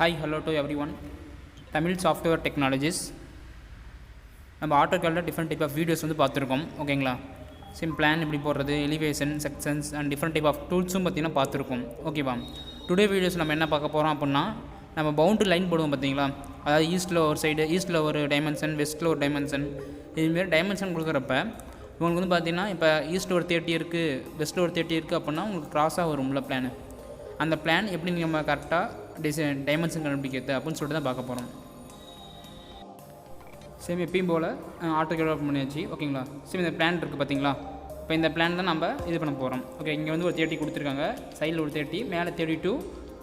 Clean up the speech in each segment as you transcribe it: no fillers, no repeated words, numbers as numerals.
Hi, hello to everyone. Tamil software technologies. நம்ம AutoCAD different type of videos வந்து பார்த்துருக்கோம். ஓகேங்களா? சிம் பிளான் எப்படி போடுறது, elevation, sections and different type of டூல்ஸும் பார்த்தீங்கன்னா பார்த்துருக்கோம். ஓகேவா? டுடே வீடியோஸ் நம்ம என்ன பார்க்க போகிறோம் அப்படின்னா, நம்ம பவுண்டரி லைன் போடுவோம் பார்த்தீங்களா? அதாவது ஈஸ்ட்டில் ஒரு சைடு, ஈஸ்ட்டில் ஒரு டைமென்ஷன், வெஸ்ட்டில் ஒரு டைமென்ஷன், இதுமாரி டைமென்ஷன் கொடுக்குறப்ப உங்களுக்கு வந்து பார்த்தீங்கன்னா, இப்போ ஈஸ்ட் ஒரு 30 இருக்குது, வெஸ்ட்டில் ஒரு 30 இருக்குது அப்படின்னா உங்களுக்கு க்ராஸாக வரும்ல பிளான். அந்த பிளான் எப்படி நம்ம கரெக்டாக டைமென்ஷன் கண்டுபிடிக்கிறது அப்படின்னு சொல்லிட்டு தான் பார்க்க போகிறோம். சேம் எப்பயும் போல் AutoCAD ஓப்பன் பண்ணியாச்சு. ஓகேங்களா? சேம் இந்த பிளான் இருக்குது பார்த்தீங்களா? இப்போ இந்த பிளான் தான் நம்ம இது பண்ண போகிறோம். ஓகே, இங்கே வந்து ஒரு 30 கொடுத்துருக்காங்க, சைடில் ஒரு 30, மேலே 32,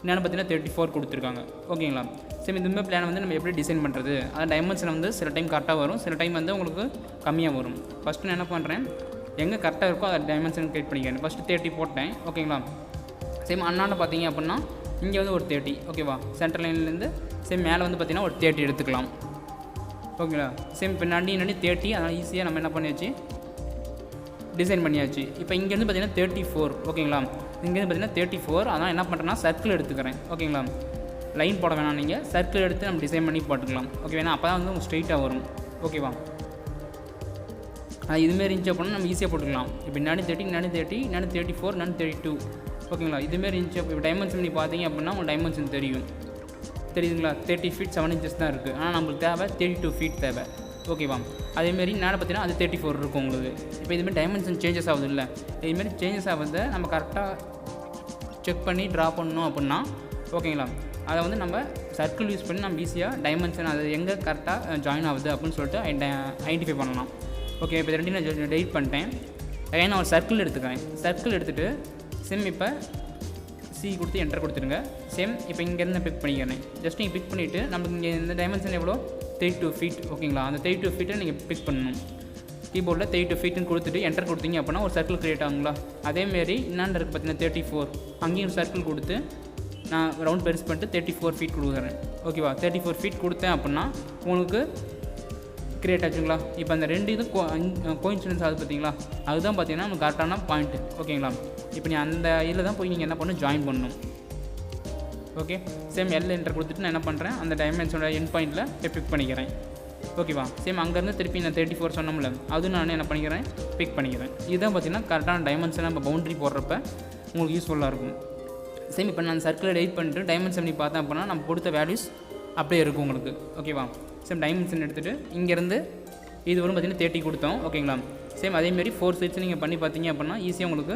என்னென்னு பார்த்தீங்கன்னா 34 கொடுத்துருக்காங்க. ஓகேங்களா? சேம் இதுமாதிரி பிளான் வந்து நம்ம எப்படி டிசைன் பண்ணுறது, அந்த டைமென்ஷன் வந்து சில டைம் கரெக்டாக வரும், சில டைம் வந்து உங்களுக்கு கம்மியாக வரும். ஃபஸ்ட்டு நான் என்ன பண்ணுறேன், எங்கே கரெக்டாக இருக்கோ அதை டைமென்ஷன் கிரியேட் பண்ணிக்கிறேன். ஃபஸ்ட்டு 30 போட்டேன். ஓகேங்களா? சேம் அண்ணாண்ட பார்த்தீங்க அப்படின்னா இங்கே வந்து ஒரு 30. ஓகேவா? சென்ட்ரல் லைன்லேருந்து சேம் மேலே வந்து பார்த்திங்கன்னா ஒரு 30 எடுத்துக்கலாம். ஓகேங்களா? சேம் பின்னாடி 30, அதனால் ஈஸியாக நம்ம என்ன பண்ணியாச்சு, டிசைன் பண்ணியாச்சு. இப்போ இங்கேருந்து பார்த்திங்கன்னா 34. ஓகேங்களா? இங்கேருந்து பார்த்திங்கன்னா 34, அதனால் என்ன பண்ணுறேன்னா சர்க்கிள் எடுத்துக்கிறேன். ஓகேங்களா? லைன் போட வேணாம், நீங்கள் சர்க்கிள் எடுத்து நம்ம டிசைன் பண்ணி போட்டுக்கலாம். ஓகே, வேணா அப்போ தான் வந்து உங்களுக்கு ஸ்ட்ரெயிட்டாக வரும். ஓகேவா? இதுமாரி இருந்துச்சு அப்படின்னா நம்ம ஈஸியாக போட்டுக்கலாம். இப்போ 30, 34, 32. ஓகேங்களா? இதுமாரி இருந்துச்சு. இப்போ டைமென்ஷன் பண்ணி பார்த்தீங்க அப்படின்னா உங்களுக்கு டைமென்ஷன் தெரியுதுங்களா? 30 feet 7 inches தான் இருக்குது. ஆனால் நம்மளுக்கு தேவை 32 feet தேவை. ஓகேவா? அதேமாரி நேரம் பார்த்தீங்கன்னா அது 34 இருக்கும் உங்களுக்கு. இப்போ இதுமாரி டைமென்ஷன் சேஞ்சஸ் ஆகுது இல்லை, இதுமாரி சேஞ்சஸ் ஆகுது நம்ம கரெக்டாக செக் பண்ணி ட்ரா பண்ணணும் அப்படின்னா, ஓகேங்களா, அதை வந்து நம்ம சர்க்கிள் யூஸ் பண்ணி நம்ம ஈஸியாக டைமென்ஷன் அது எங்கே கரெக்டாக ஜாயின் ஆகுது அப்படின்னு சொல்லிட்டு ஐடென்டிஃபை பண்ணலாம். ஓகே, இப்போ ரெண்டு நான் டெலிட் பண்ணிட்டேன். ஏன்னா நான் ஒரு சர்க்கிள் எடுத்துக்கிறேன். சர்க்கிள் எடுத்துகிட்டு சிம் இப்போ சி கொடுத்து என்டர் கொடுத்துருங்க. சேம் இப்போ இங்கேருந்து பிக் பண்ணிக்கிறேன். ஜஸ்ட் நீங்கள் பிக் பண்ணிவிட்டு நமக்கு இங்கே இந்த டைமென்ஷன் எவ்வளோ, 32 feet. ஓகேங்களா? அந்த 32 feet நீங்கள் பிக் பண்ணணும். கீபோர்டில் 32 feetன்னு கொடுத்துட்டு என்டர் கொடுத்தீங்க அப்படின்னா ஒரு சர்க்கிள் க்ரியேட் ஆகுங்களா? அதேமாரி இன்னாண்டு இருக்குது பார்த்தீங்கன்னா 34, அங்கேயும் ஒரு சர்க்கிள் கொடுத்து நான் ரவுண்ட் பெருசு பண்ணிட்டு 34 feet கொடுக்குறேன். ஓகேவா? 34 feet கொடுத்தேன் அப்படின்னா உங்களுக்கு க்ரியேட் ஆச்சுங்களா? இப்போ அந்த ரெண்டு இது கோயின்சிடன்ஸ் ஆகுது பார்த்தீங்களா? அதுதான் பார்த்தீங்கன்னா நமக்கு கரெக்டான பாயிண்ட்டு. ஓகேங்களா? இப்போ நீ அந்த இதில் தான் போய் நீங்கள் என்ன பண்ணணும், ஜாயின் பண்ணணும். ஓகே, சேம் எல் என்டர் கொடுத்துட்டு நான் என்ன பண்ணுறேன், அந்த டைமென்ஷனோட எண்ட் பாயிண்ட்டில் பிக் பண்ணிக்கிறேன். ஓகேவா? சேம் அங்கேருந்து திருப்பி நான் 34 சொன்னோம்ல, அதுவும் நான் என்ன பண்ணிக்கிறேன், பிக் பண்ணிக்கிறேன். இதுதான் பார்த்தீங்கன்னா கரெக்டான டைமென்ஷனாக நம்ம பவுண்டரி போடுறப்ப உங்களுக்கு யூஸ்ஃபுல்லாக இருக்கும். சேம் இப்போ நான் சர்க்கிளை எடிட் பண்ணிட்டு டைமென்ஷன் பண்ணி பார்த்தேன் அப்படின்னா நம்ம கொடுத்த வேல்யூஸ் அப்படியே இருக்கும் உங்களுக்கு. ஓகேவா? சேம் டைமென்ஷன் எடுத்துகிட்டு இங்கேருந்து இது வரும் பார்த்தீங்கன்னா 30 கொடுத்தோம். ஓகேங்களா? சேம் அதேமாரி 4 சைட்ஸ் நீங்கள் பண்ணி பார்த்தீங்க அப்படின்னா ஈஸியாக உங்களுக்கு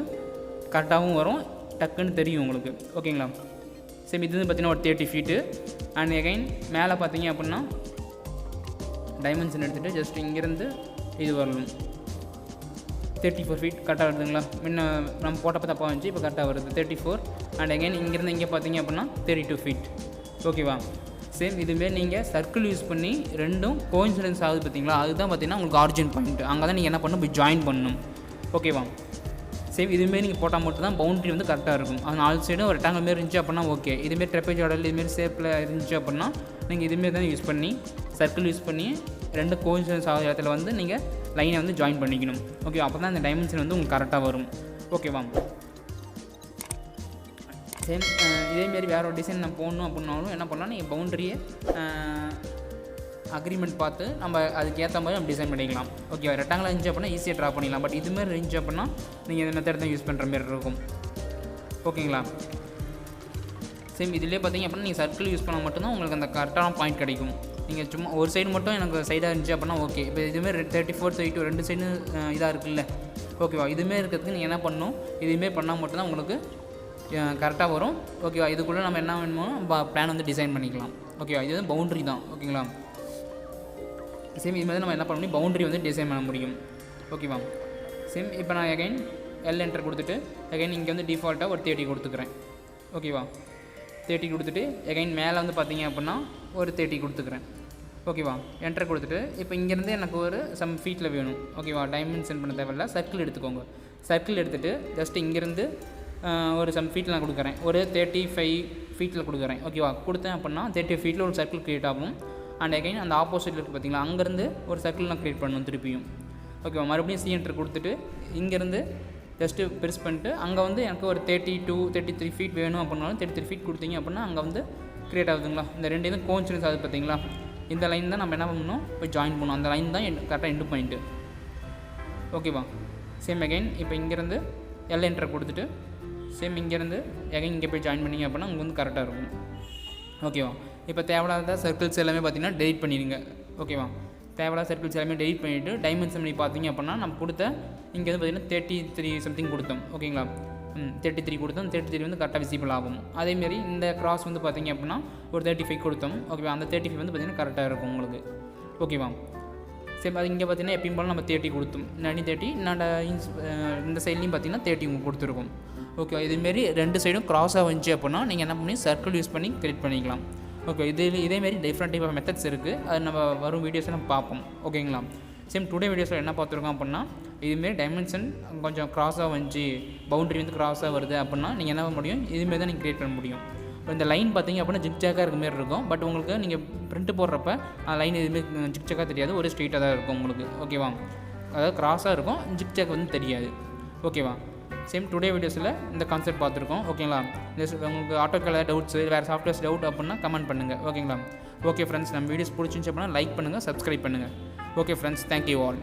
கரெக்டாகவும் வரும், டக்குன்னு தெரியும் உங்களுக்கு. ஓகேங்களா? சேம் இது வந்து பார்த்தீங்கன்னா ஒரு 30 feet. அண்ட் எகைன் மேலே பார்த்தீங்க அப்படின்னா டைமென்ஷன் எடுத்துகிட்டு ஜஸ்ட் இங்கேருந்து இது வரணும் 34 feet கரெக்டாக வருதுங்களா? முன்ன நம்ம போட்டப்போ தப்பாக வந்துச்சு, இப்போ கரெக்டாக வருது 34. அண்ட் எகைன் இங்கேருந்து இங்கே பார்த்தீங்க அப்படின்னா 32 feet. ஓகேவா? சேம் இதுமாரி நீங்கள் சர்க்கிள் யூஸ் பண்ணி ரெண்டும் கோயின்சிடன்ஸ் ஆகுது பார்த்தீங்களா? அதுதான் பார்த்தீங்கன்னா உங்களுக்கு ஆரிஜின் பாயிண்ட். அங்கே தான் நீங்கள் என்ன பண்ணணும், போய் ஜாயின் பண்ணணும். ஓகேவா? சேம் இதுமாரி நீங்கள் போட்டால் மட்டும் தான் பவுண்டரி வந்து கரெக்டாக இருக்கும். அது 4 சைடும் ஒரு ரெக்டாங்கிள் மாரி இருந்துச்சு அப்படின்னா ஓகே. இதுமாரி ட்ரெப்பேஜ் ஆடல் இதுமாரி ஷேப்பில் இருந்துச்சு அப்படின்னா நீங்கள் இதுமாரி தான் யூஸ் பண்ணி சர்க்கிள் யூஸ் பண்ணி ரெண்டு கோயின்சிடன்ஸ் ஆகிற இடத்துல வந்து நீங்கள் லைனை வந்து ஜாயின் பண்ணிக்கணும். ஓகே, அப்போ தான் அந்த டைமென்ஷன் வந்து உங்களுக்கு கரெக்டாக வரும். ஓகேவா? சேம் இதேமாரி வேறு ஒரு டிசைன் நான் போடணும் அப்படின்னாலும் என்ன பண்ணலாம், நீங்கள் பவுண்டரியை அக்ரிமெண்ட் பார்த்து நம்ம அதுக்கு ஏற்ற மாதிரி நம்ம டிசைன் பண்ணிக்கலாம். ஓகே, ரெக்டாங்கில் இருந்துச்சு அப்படின்னா ஈஸியாக ட்ரா பண்ணிக்கலாம். பட் இதுமாரி இருந்துச்சு அப்படின்னா நீங்கள் இந்த மெத்தட் தான் யூஸ் பண்ணுற மாதிரி இருக்கும். ஓகேங்களா? சேம் இதிலே பார்த்தீங்க அப்படின்னா நீங்கள் சர்க்கிள் யூஸ் பண்ணால் மட்டும்தான் உங்களுக்கு அந்த கரெக்டான பாயிண்ட் கிடைக்கும். நீங்கள் சும்மா ஒரு சைடு மட்டும் எனக்கு சைடாக இருந்துச்சு அப்படின்னா ஓகே. இப்போ இதுமாரி 34, 32 ரெண்டு சைடு இதாக இருக்குல்ல? ஓகேவா? இதுமாரி இருக்கிறதுக்கு நீங்கள் என்ன பண்ணணும், இதுமாரி பண்ணால் மட்டும்தான் உங்களுக்கு கரெக்டாக வரும். ஓகேவா? இதுக்குள்ளே நம்ம என்ன வேணுமோ பிளான் வந்து டிசைன் பண்ணிக்கலாம். ஓகேவா? இது வந்து பவுண்ட்ரி தான். ஓகேங்களா? சேம் இது மாதிரி நம்ம என்ன பண்ண முடியும், பவுண்டரி வந்து டிசைன் பண்ண முடியும். ஓகேவா? சேம் இப்போ நான் எகைன் எல் என்டர் கொடுத்துட்டு எகைன் இங்கே வந்து டிஃபால்ட்டாக ஒரு 30 கொடுத்துக்கிறேன். ஓகேவா? 30 கொடுத்துட்டு எகைன் மேலே வந்து பார்த்தீங்க அப்படின்னா ஒரு 30 கொடுத்துக்கிறேன். ஓகேவா? என்டர் கொடுத்துட்டு இப்போ இங்கேருந்து எனக்கு ஒரு சம் ஃபீட்டில் வேணும். ஓகேவா? டைமென்ஷன் பண்ண தேவையில்ல, சர்க்கிள் எடுத்துக்கோங்க. சர்க்கிள் எடுத்துகிட்டு ஜஸ்ட் இங்கேருந்து ஒரு சம் ஃபீட்டில் நான் கொடுக்குறேன், ஒரு 35 feet கொடுக்குறேன். ஓகேவா? கொடுத்தேன் அப்படின்னா 30 feet ஒரு சர்க்கிள் க்ரியேட் ஆகும். அண்ட் எகைன் அந்த ஆப்போசிட்டில் இருக்குது பார்த்தீங்களா, அங்கேருந்து ஒரு சர்க்கிள் நான் க்ரியேட் பண்ணணும் திருப்பியும். ஓகேவா? மறுபடியும் சி என்டர் கொடுத்துட்டு இங்கேருந்து ஜஸ்ட்டு பெருசு பண்ணிட்டு அங்கே வந்து எனக்கு ஒரு 32, 33 feet வேணும் அப்படின்னாலும் 33 feet கொடுத்தீங்க அப்படின்னா அங்கே வந்து க்ரியேட் ஆகுதுங்களா. இந்த ரெண்டு இதுவும் கோஇன்சிடென்ஸ் ஆகுது பார்த்தீங்களா. இந்த லைன் தான் நம்ம என்ன பண்ணணும், போய் ஜாயின் பண்ணணும். அந்த லைன் தான் கரெக்டாக எண்டு பாயிண்ட்டு. ஓகேவா. சேம் அகைன் இப்போ இங்கேருந்து எல் என்டர் கொடுத்துட்டு சேம் இங்கேருந்து எகைன் இங்கே போய் ஜாயின் பண்ணிங்க அப்படின்னா உங்களுக்கு வந்து கரெக்டாக இருக்கும். ஓகேவா. இப்போ தேவையில்லாத சர்க்கிள்ஸ் எல்லாமே பார்த்தீங்கன்னா டெலிட் பண்ணிடுங்க. ஓகேவா. தேவையில்லாத சர்க்கிள்ஸ் எல்லாமே டெலிட் பண்ணிவிட்டு டைமென்ஷன் பண்ணி பார்த்தீங்க அப்படின்னா நம்ம கொடுத்த இங்கே வந்து பார்த்திங்கன்னா 33 சம்திங் கொடுத்தோம். ஓகேங்களா. 33 கொடுத்தோம். 33 வந்து கரெக்டாக விசிபிள் ஆகும். அதேமாரி இந்த கிராஸ் வந்து பார்த்திங்க அப்படின்னா ஒரு 35 கொடுத்தோம். ஓகேவா. அந்த 35 வந்து பார்த்திங்கன்னா கரெக்டாக இருக்கும் உங்களுக்கு. ஓகேவா. சரி, அது இங்கே பார்த்தீங்கன்னா எப்பயும் போல் நம்ம 30 கொடுத்தோம். 30 இந்த சைட்லேயும் பார்த்தீங்கன்னா 30 உங்களுக்கு கொடுத்துருக்கும். ஓகே. இதுமாரி ரெண்டு சைடும் க்ராஸாக வந்துச்சு அப்படின்னா நீங்கள் என்ன பண்ணி சர்க்கிள் யூஸ் பண்ணி கிரியேட் பண்ணிக்கலாம். ஓகே. இதேமாரி டிஃப்ரெண்ட் டைப் ஆஃப் மெத்தட்ஸ் இருக்குது. அது நம்ம வரும் வீடியோஸை நம்ம பார்ப்போம். ஓகேங்களா. சேம் டுடே வீடியோஸில் என்ன பார்த்துருக்கோம் அப்படின்னா இதுமாரி டைமென்ஷன் கொஞ்சம் க்ராஸாக வந்துச்சு, பவுண்டரி வந்து க்ராஸாக வருது அப்படின்னா நீங்கள் என்ன பண்ண முடியும், இதுமாரி தான் நீங்கள் கிரியேட் பண்ண முடியும். இப்போ இந்த லைன் பார்த்தீங்க அப்படின்னா ஜிக்ஜாக்காக இருக்க மாதிரி இருக்கும். பட் உங்களுக்கு நீங்கள் பிரிண்ட் போடுறப்ப லைன் எதுவுமே ஜிக்ஜாக்காக தெரியாது, ஒரு ஸ்ட்ரெயிட்டாக தான் இருக்கும் உங்களுக்கு. ஓகேவா. அதாவது க்ராஸாக இருக்கும், ஜிக்ஜாக் வந்து தெரியாது. ஓகேவா. சேம் டுடே வீடியோஸில் இந்த கான்செப்ட் பார்த்துருக்கோம். ஓகேங்களா. உங்களுக்கு AutoCAD டவுட்ஸு வேறு சாஃப்ட்வேர்ஸ் டவுட் அப்படின்னா கமெண்ட் பண்ணுங்கள். ஓகேங்களா. ஓகே ஃப்ரெண்ட்ஸ், நம்ம வீடியோஸ் பிடிச்சிருந்துச்சு அப்படின்னா லைக் பண்ணுங்கள், சப்ஸ்கிரைப் பண்ணுங்கள். Okay friends, thank you all.